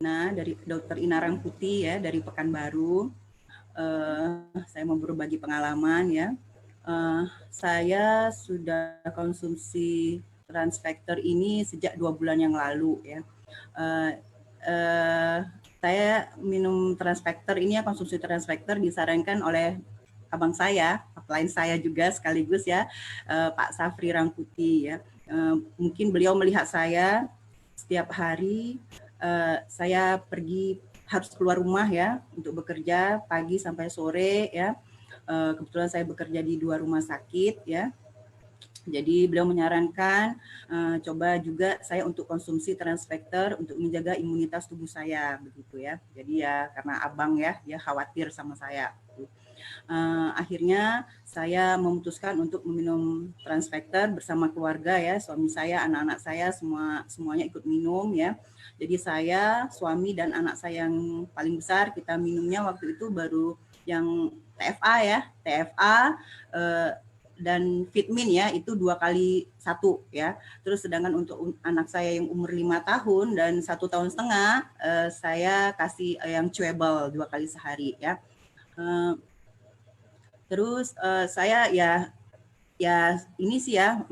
Nah, dari Dokter Ina Rangkuti ya, dari Pekanbaru. Saya mau berbagi pengalaman ya. Saya sudah konsumsi Transfactor ini sejak 2 bulan yang lalu ya. Saya minum Transfactor ini ya, konsumsi Transfactor disarankan oleh abang saya, upline saya juga sekaligus ya, Pak Safri Rangkuti ya. Mungkin beliau melihat saya setiap hari saya pergi harus keluar rumah ya untuk bekerja pagi sampai sore ya. Kebetulan saya bekerja di 2 rumah sakit ya. Jadi beliau menyarankan coba juga saya untuk konsumsi Transfactor untuk menjaga imunitas tubuh saya begitu ya. Jadi ya karena abang ya dia khawatir sama saya. Akhirnya saya memutuskan untuk meminum Transfactor bersama keluarga ya, suami saya, anak-anak saya semuanya ikut minum ya. Jadi saya, suami dan anak saya yang paling besar kita minumnya waktu itu baru yang TFA ya, TFA dan Fitmin ya itu 2 kali 1 ya. Terus sedangkan untuk anak saya yang umur 5 tahun dan 1 tahun setengah saya kasih yang chewable 2 kali sehari ya. Terus saya ya ini sih ya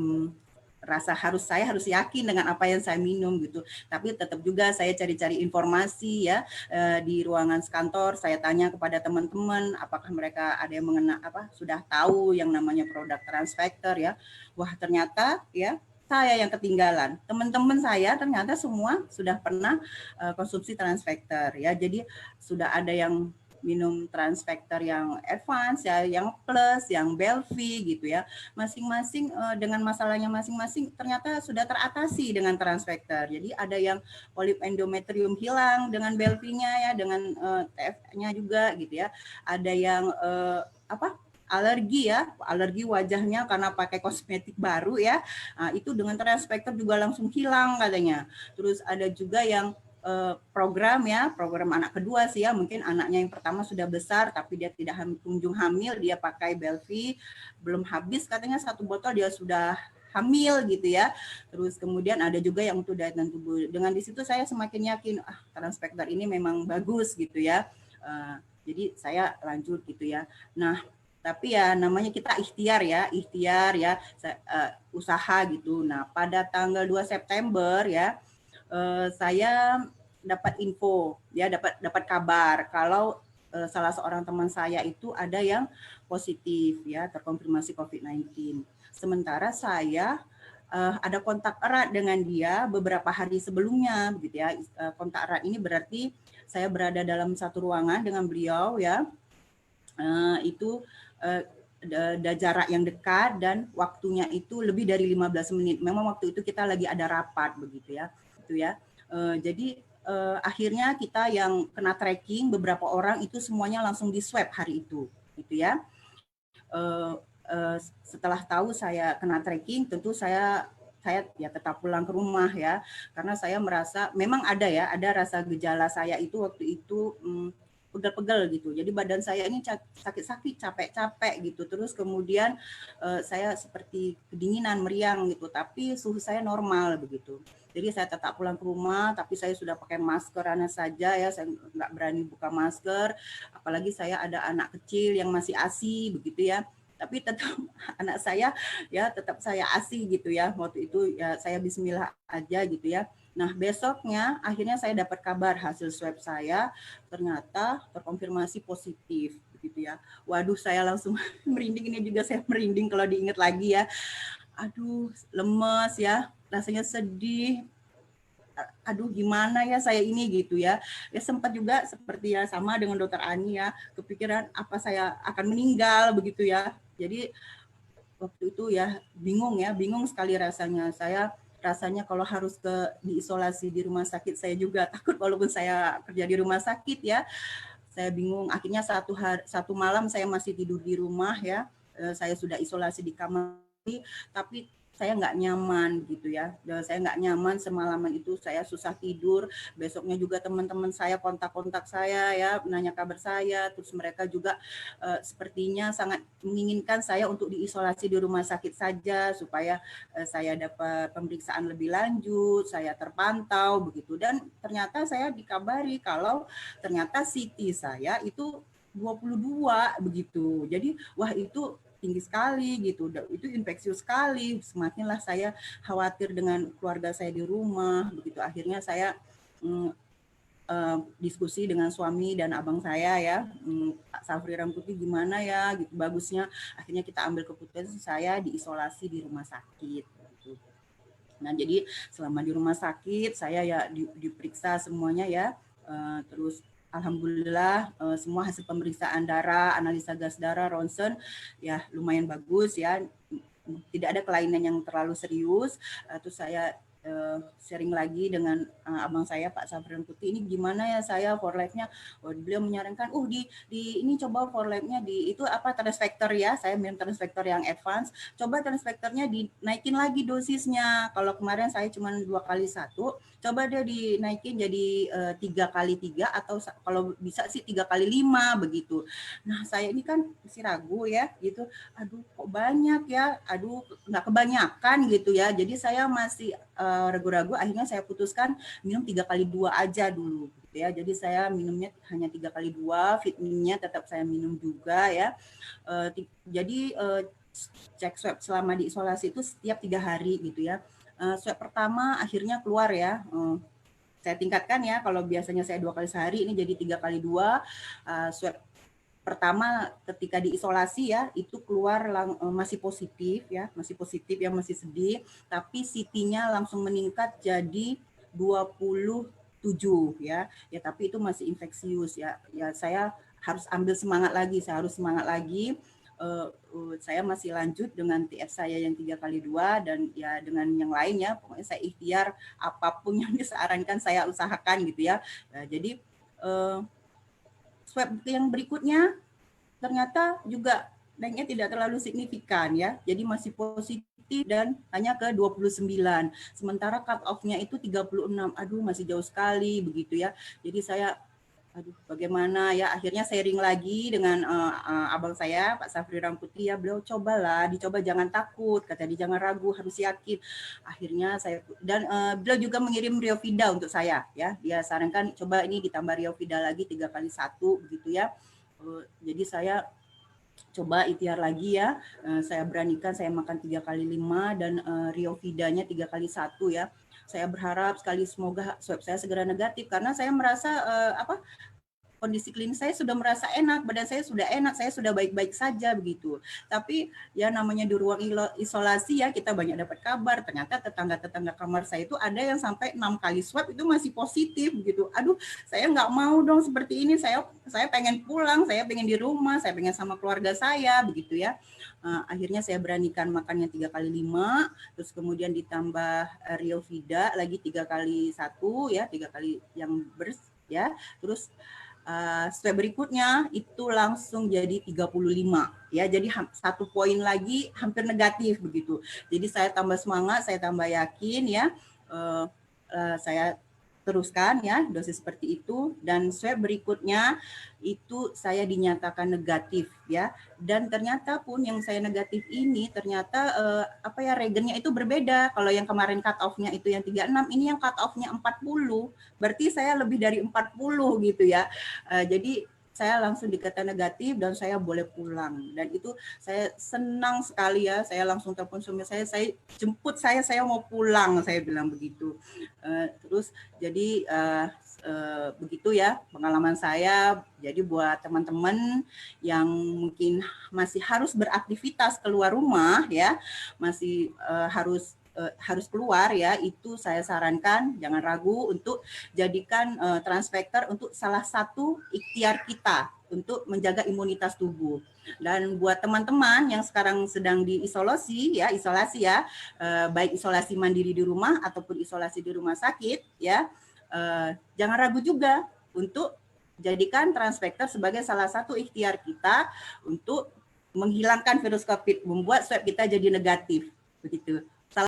rasa saya harus yakin dengan apa yang saya minum gitu. Tapi tetap juga saya cari-cari informasi ya di ruangan kantor. Saya tanya kepada teman-teman apakah mereka ada yang sudah tahu yang namanya produk Transfactor ya. Wah ternyata ya saya yang ketinggalan. Teman-teman saya ternyata semua sudah pernah konsumsi Transfactor ya. Jadi sudah ada yang minum Transfactor yang advance ya, yang plus, yang Belvi gitu ya. Masing-masing dengan masalahnya masing-masing ternyata sudah teratasi dengan Transfactor. Jadi ada yang polip endometrium hilang dengan Belvinya ya, dengan TF-nya juga gitu ya. Ada yang alergi ya, alergi wajahnya karena pakai kosmetik baru ya. Nah, itu dengan Transfactor juga langsung hilang katanya. Terus ada juga yang program anak kedua sih ya, mungkin anaknya yang pertama sudah besar tapi dia tidak kunjung hamil, dia pakai Belvi belum habis katanya 1 botol dia sudah hamil gitu ya. Terus kemudian ada juga yang untuk daya tahan tubuh. Dengan di situ saya semakin yakin Transfactor ini memang bagus gitu ya. Jadi saya lanjut gitu ya. Nah, tapi ya namanya kita ikhtiar ya, usaha gitu. Nah, pada tanggal 2 September ya saya dapat info ya, dapat kabar kalau salah seorang teman saya itu ada yang positif ya, terkonfirmasi COVID-19. Sementara saya ada kontak erat dengan dia beberapa hari sebelumnya gitu ya. Kontak erat ini berarti saya berada dalam satu ruangan dengan beliau ya. Itu ada jarak yang dekat dan waktunya itu lebih dari 15 menit. Memang waktu itu kita lagi ada rapat begitu ya. Gitu ya. Jadi akhirnya kita yang kena tracking beberapa orang itu semuanya langsung di swab hari itu gitu ya. Setelah tahu saya kena tracking, tentu saya ya tetap pulang ke rumah ya, karena saya merasa memang ada rasa gejala saya itu waktu itu pegel-pegel gitu. Jadi badan saya ini sakit-sakit, capek-capek gitu. Terus kemudian saya seperti kedinginan, meriang gitu, tapi suhu saya normal begitu. Jadi saya tetap pulang ke rumah, tapi saya sudah pakai masker saja ya, saya nggak berani buka masker, apalagi saya ada anak kecil yang masih ASI begitu ya. Tapi tetap anak saya ya tetap saya ASI gitu ya. Waktu itu ya saya bismillah aja gitu ya. Nah, besoknya akhirnya saya dapat kabar hasil swab saya ternyata terkonfirmasi positif begitu ya. Waduh, saya langsung merinding, ini juga saya merinding kalau diingat lagi ya. Aduh, lemes ya, rasanya sedih. Aduh gimana ya saya ini gitu ya. Ya sempat juga seperti ya sama dengan Dokter Ani ya, kepikiran apa saya akan meninggal begitu ya. Jadi waktu itu ya bingung sekali rasanya. Saya rasanya kalau harus diisolasi di rumah sakit saya juga takut, walaupun saya kerja di rumah sakit ya. Saya bingung. Akhirnya satu malam saya masih tidur di rumah ya. Saya sudah isolasi di kamar, tapi saya nggak nyaman gitu ya. Dan saya nggak nyaman semalaman itu, saya susah tidur. Besoknya juga teman-teman saya kontak-kontak saya ya, nanya kabar saya. Terus mereka juga sepertinya sangat menginginkan saya untuk diisolasi di rumah sakit saja supaya saya dapat pemeriksaan lebih lanjut, saya terpantau begitu. Dan ternyata saya dikabari kalau ternyata CT saya itu 22 begitu. Jadi wah itu tinggi sekali gitu, itu infeksius sekali. Semakinlah saya khawatir dengan keluarga saya di rumah, begitu. Akhirnya saya diskusi dengan suami dan abang saya ya, Pak Safri Ramputi gimana ya, gitu bagusnya. Akhirnya kita ambil keputusan saya diisolasi di rumah sakit. Gitu. Nah jadi selama di rumah sakit saya ya diperiksa semuanya ya, terus alhamdulillah semua hasil pemeriksaan darah, analisa gas darah, ronsen ya lumayan bagus ya, tidak ada kelainan yang terlalu serius. Terus saya sharing lagi dengan abang saya Pak Safrian Putih, ini gimana ya saya for life-nya. Beliau menyarankan di ini coba for life-nya di itu apa transfector ya, saya minum transfector yang advance, coba transfectornya dinaikin lagi dosisnya. Kalau kemarin saya cuma 2 kali 1, coba dia dinaikin jadi 3 kali 3 atau kalau bisa sih 3 kali 5 begitu. Nah saya ini kan masih ragu ya gitu, aduh kok banyak ya, aduh nggak kebanyakan gitu ya. Jadi saya masih ragu-ragu, akhirnya saya putuskan minum 3 kali 2 aja dulu gitu ya. Jadi saya minumnya hanya 3 kali 2, vitaminnya tetap saya minum juga ya. Jadi cek swab selama di isolasi itu setiap 3 hari gitu ya. Swab pertama akhirnya keluar ya. Saya tingkatkan ya, kalau biasanya saya 2 kali sehari, ini jadi 3 kali 2. Swab pertama ketika diisolasi ya, itu keluar masih positif ya, masih sedih, tapi CT-nya langsung meningkat jadi 27 ya. Ya tapi itu masih infeksius ya. Ya saya harus ambil semangat lagi, saya masih lanjut dengan TF saya yang 3 kali 2 dan ya dengan yang lain ya, pokoknya saya ikhtiar apapun yang disarankan saya usahakan gitu ya. Jadi swab yang berikutnya ternyata juga naiknya tidak terlalu signifikan ya. Jadi masih positif dan hanya ke 29. Sementara cut off-nya itu 36. Aduh masih jauh sekali begitu ya. Jadi saya aduh bagaimana ya, akhirnya sharing lagi dengan abang saya Pak Safri Ramputi ya, beliau dicoba jangan takut, kata dia jangan ragu, harus yakin. Akhirnya saya dan beliau juga mengirim Riovida untuk saya ya, dia sarankan coba ini ditambah Riovida lagi 3 kali 1 begitu ya. Jadi saya coba ikhtiar lagi ya, saya beranikan saya makan 3 kali 5 dan Riovidanya 3 kali 1 ya. Saya berharap sekali semoga swab saya segera negatif karena saya merasa kondisi klinis saya sudah merasa enak, badan saya sudah enak, saya sudah baik-baik saja begitu. Tapi ya namanya di ruang isolasi ya, kita banyak dapat kabar, ternyata tetangga-tetangga kamar saya itu ada yang sampai 6 kali swab itu masih positif gitu. Aduh, saya nggak mau dong seperti ini, saya pengen pulang, saya pengen di rumah, saya pengen sama keluarga saya begitu ya. Akhirnya saya beranikan makannya 3 kali 5, terus kemudian ditambah Riovida lagi 3 kali 1 ya, 3 kali yang ya. Terus swab berikutnya itu langsung jadi 35 ya, jadi 1 poin lagi hampir negatif begitu. Jadi saya tambah semangat, saya tambah yakin ya, saya teruskan ya dosis seperti itu, dan swab berikutnya itu saya dinyatakan negatif ya, dan ternyata pun yang saya negatif ini ternyata regennya itu berbeda. Kalau yang kemarin cut off-nya itu yang 36, ini yang cut off-nya 40, berarti saya lebih dari 40 gitu ya. Jadi saya langsung dikata negatif dan saya boleh pulang, dan itu saya senang sekali ya. Saya langsung telepon suami saya jemput saya mau pulang, saya bilang begitu. Terus jadi begitu ya pengalaman saya. Jadi buat teman-teman yang mungkin masih harus beraktivitas keluar rumah ya, masih harus keluar ya, itu saya sarankan jangan ragu untuk jadikan transfector untuk salah satu ikhtiar kita untuk menjaga imunitas tubuh. Dan buat teman-teman yang sekarang sedang isolasi ya, baik isolasi mandiri di rumah ataupun isolasi di rumah sakit ya, jangan ragu juga untuk jadikan transfector sebagai salah satu ikhtiar kita untuk menghilangkan virus COVID, membuat swab kita jadi negatif begitu.